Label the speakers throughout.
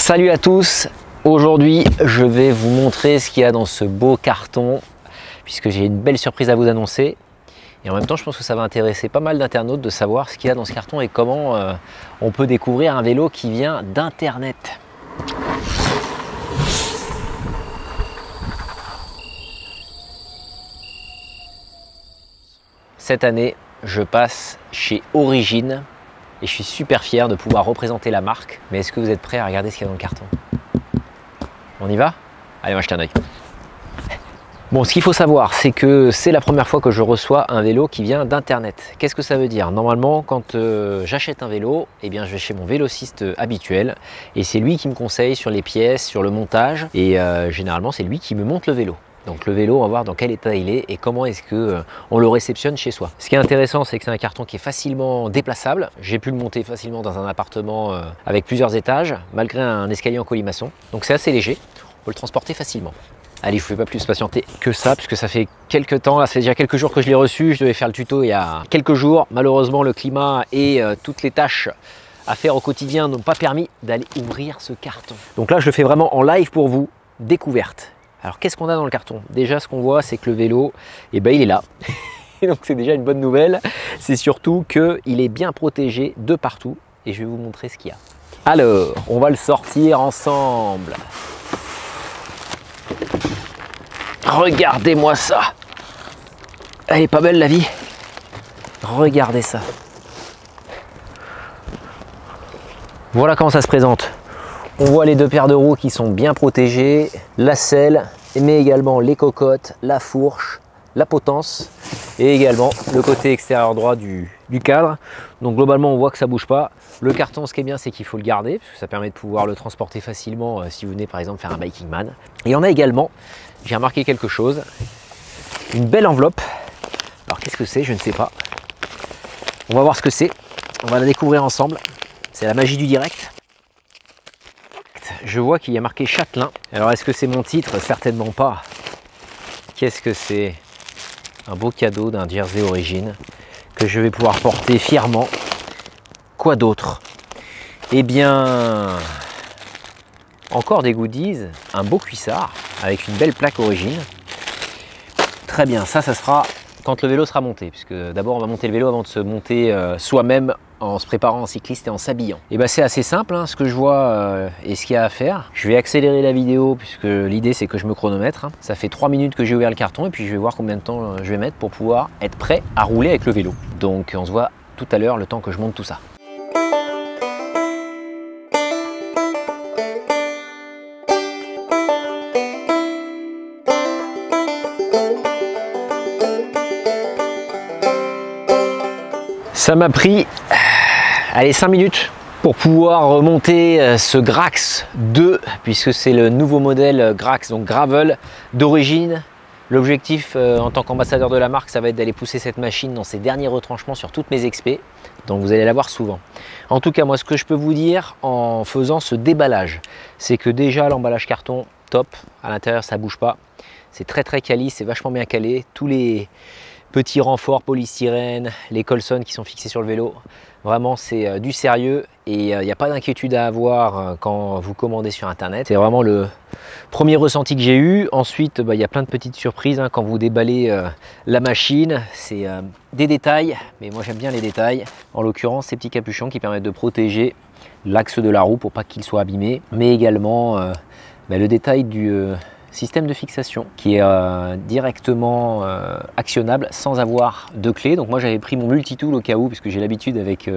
Speaker 1: Salut à tous, aujourd'hui je vais vous montrer ce qu'il y a dans ce beau carton puisque j'ai une belle surprise à vous annoncer et en même temps je pense que ça va intéresser pas mal d'internautes de savoir ce qu'il y a dans ce carton et comment on peut découvrir un vélo qui vient d'internet. Cette année je passe chez Origine et je suis super fier de pouvoir représenter la marque. Mais est-ce que vous êtes prêts à regarder ce qu'il y a dans le carton? On y va? Allez, on va jeter un œil. Bon, ce qu'il faut savoir, c'est que c'est la première fois que je reçois un vélo qui vient d'internet. Qu'est-ce que ça veut dire? Normalement, quand j'achète un vélo, eh bien, je vais chez mon vélociste habituel et c'est lui qui me conseille sur les pièces, sur le montage et généralement, c'est lui qui me monte le vélo. Donc le vélo, on va voir dans quel état il est et comment est-ce que on le réceptionne chez soi. Ce qui est intéressant, c'est que c'est un carton qui est facilement déplaçable. J'ai pu le monter facilement dans un appartement avec plusieurs étages, malgré un escalier en colimaçon. Donc c'est assez léger, on peut le transporter facilement. Allez, je ne vais pas plus patienter que ça, puisque ça fait quelques temps, là, ça fait déjà quelques jours que je l'ai reçu. Je devais faire le tuto il y a quelques jours. Malheureusement, le climat et toutes les tâches à faire au quotidien n'ont pas permis d'aller ouvrir ce carton. Donc là, je le fais vraiment en live pour vous, découverte. Alors qu'est-ce qu'on a dans le carton? Déjà ce qu'on voit c'est que le vélo, eh ben, il est là. Donc c'est déjà une bonne nouvelle. C'est surtout qu'il est bien protégé de partout et je vais vous montrer ce qu'il y a. Alors, on va le sortir ensemble. Regardez-moi ça. Elle est pas belle la vie? Regardez ça. Voilà comment ça se présente. On voit les deux paires de roues qui sont bien protégées, la selle, mais également les cocottes, la fourche, la potence et également le côté extérieur droit du cadre. Donc globalement on voit que ça ne bouge pas. Le carton, ce qui est bien, c'est qu'il faut le garder parce que ça permet de pouvoir le transporter facilement si vous venez par exemple faire un biking man. Et on a également, j'ai remarqué quelque chose, une belle enveloppe. Alors qu'est-ce que c'est? Je ne sais pas. On va voir ce que c'est. On va la découvrir ensemble. C'est la magie du direct. Je vois qu'il y a marqué Châtelain. Alors est-ce que c'est mon titre? Certainement pas. Qu'est-ce que c'est? Un beau cadeau d'un jersey Origine que je vais pouvoir porter fièrement. Quoi d'autre? Eh bien, encore des goodies, un beau cuissard avec une belle plaque Origine. Très bien, ça sera quand le vélo sera monté, puisque d'abord on va monter le vélo avant de se monter soi-même en se préparant en cycliste et en s'habillant. Et ben c'est assez simple, hein, ce que je vois et ce qu'il y a à faire. Je vais accélérer la vidéo puisque l'idée c'est que je me chronomètre. Hein. Ça fait 3 minutes que j'ai ouvert le carton et puis je vais voir combien de temps je vais mettre pour pouvoir être prêt à rouler avec le vélo. Donc on se voit tout à l'heure le temps que je monte tout ça. Ça m'a pris allez, 5 minutes pour pouvoir remonter ce Grax 2 puisque c'est le nouveau modèle Grax, donc Gravel d'Origine. L'objectif en tant qu'ambassadeur de la marque, ça va être d'aller pousser cette machine dans ses derniers retranchements sur toutes mes expés. Donc vous allez la voir souvent. En tout cas, moi ce que je peux vous dire en faisant ce déballage, c'est que déjà l'emballage carton, top. À l'intérieur, ça bouge pas. C'est très quali, c'est vachement bien calé. Tous les petits renforts polystyrène, les Colson qui sont fixés sur le vélo, vraiment c'est du sérieux et il n'y a pas d'inquiétude à avoir quand vous commandez sur internet. C'est vraiment le premier ressenti que j'ai eu. Ensuite il y a plein de petites surprises hein, quand vous déballez la machine. C'est des détails, mais moi j'aime bien les détails. En l'occurrence ces petits capuchons qui permettent de protéger l'axe de la roue pour pas qu'il soit abîmé, mais également le détail du système de fixation qui est directement actionnable sans avoir de clé. Donc moi j'avais pris mon multitool au cas où, puisque j'ai l'habitude avec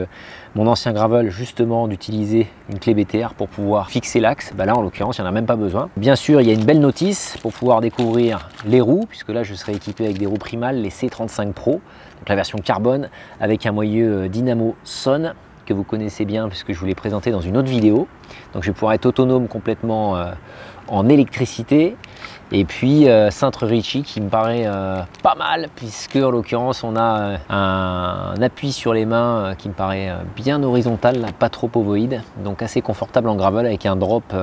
Speaker 1: mon ancien gravel justement d'utiliser une clé BTR pour pouvoir fixer l'axe. Là en l'occurrence il n'y en a même pas besoin. Bien sûr il y a une belle notice pour pouvoir découvrir les roues, puisque là je serai équipé avec des roues Primal, les C35 Pro, donc la version carbone avec un moyeu Dynamo Son que vous connaissez bien puisque je vous l'ai présenté dans une autre vidéo. Donc je vais pouvoir être autonome complètement en électricité. Et puis Cintre Ricci qui me paraît pas mal, puisque en l'occurrence on a un appui sur les mains qui me paraît bien horizontal, là, pas trop ovoïde, donc assez confortable en gravel avec un drop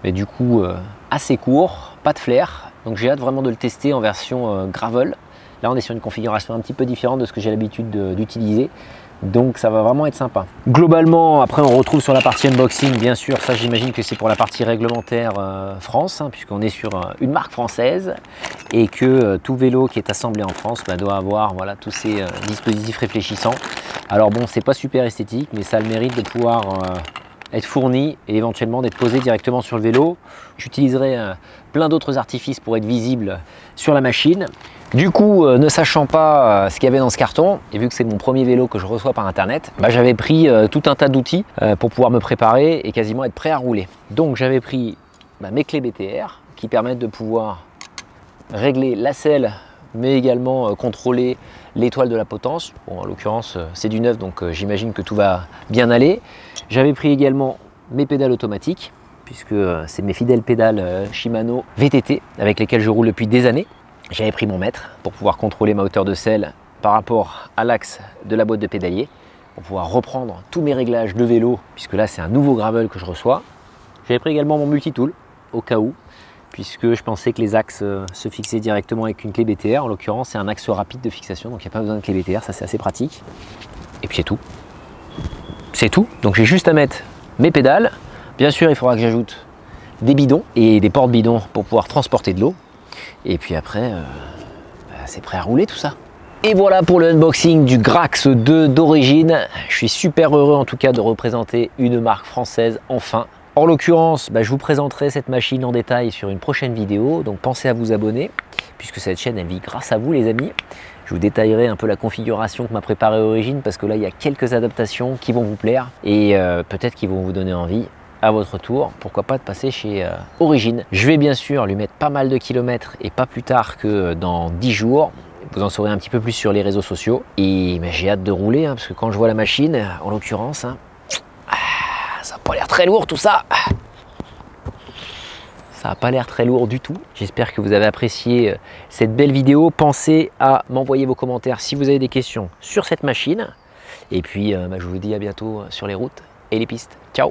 Speaker 1: mais du coup assez court, pas de flair. Donc j'ai hâte vraiment de le tester en version gravel. Là on est sur une configuration un petit peu différente de ce que j'ai l'habitude d'utiliser. Donc ça va vraiment être sympa. Globalement, après on retrouve sur la partie unboxing, bien sûr, ça j'imagine que c'est pour la partie réglementaire France, hein, puisqu'on est sur une marque française et que tout vélo qui est assemblé en France doit avoir voilà, tous ces dispositifs réfléchissants. Alors bon, c'est pas super esthétique, mais ça a le mérite de pouvoir être fourni et éventuellement d'être posé directement sur le vélo. J'utiliserai plein d'autres artifices pour être visible sur la machine. Du coup, ne sachant pas ce qu'il y avait dans ce carton, et vu que c'est mon premier vélo que je reçois par internet, j'avais pris tout un tas d'outils pour pouvoir me préparer et quasiment être prêt à rouler. Donc j'avais pris mes clés BTR qui permettent de pouvoir régler la selle, mais également contrôler l'étoile de la potence. Bon, en l'occurrence, c'est du neuf, donc j'imagine que tout va bien aller. J'avais pris également mes pédales automatiques, puisque c'est mes fidèles pédales Shimano VTT avec lesquelles je roule depuis des années. J'avais pris mon mètre pour pouvoir contrôler ma hauteur de selle par rapport à l'axe de la boîte de pédalier, pour pouvoir reprendre tous mes réglages de vélo, puisque là c'est un nouveau gravel que je reçois. J'avais pris également mon multitool, au cas où, puisque je pensais que les axes se fixaient directement avec une clé BTR. En l'occurrence, c'est un axe rapide de fixation, donc il n'y a pas besoin de clé BTR, ça c'est assez pratique. Et puis c'est tout. C'est tout. Donc j'ai juste à mettre mes pédales. Bien sûr, il faudra que j'ajoute des bidons et des porte-bidons pour pouvoir transporter de l'eau. Et puis après, c'est prêt à rouler tout ça. Et voilà pour le unboxing du Grax 2 d'origine. Je suis super heureux en tout cas de représenter une marque française enfin. En l'occurrence, je vous présenterai cette machine en détail sur une prochaine vidéo. Donc pensez à vous abonner, puisque cette chaîne elle vit grâce à vous les amis. Je vous détaillerai un peu la configuration que m'a préparée Origine, parce que là il y a quelques adaptations qui vont vous plaire et peut-être qui vont vous donner envie à votre tour, pourquoi pas de passer chez Origine. Je vais bien sûr lui mettre pas mal de kilomètres et pas plus tard que dans 10 jours. Vous en saurez un petit peu plus sur les réseaux sociaux. Et j'ai hâte de rouler, hein, parce que quand je vois la machine, en l'occurrence, ça n'a pas l'air très lourd tout ça. Ça n'a pas l'air très lourd du tout. J'espère que vous avez apprécié cette belle vidéo. Pensez à m'envoyer vos commentaires si vous avez des questions sur cette machine. Et puis je vous dis à bientôt sur les routes et les pistes. Ciao!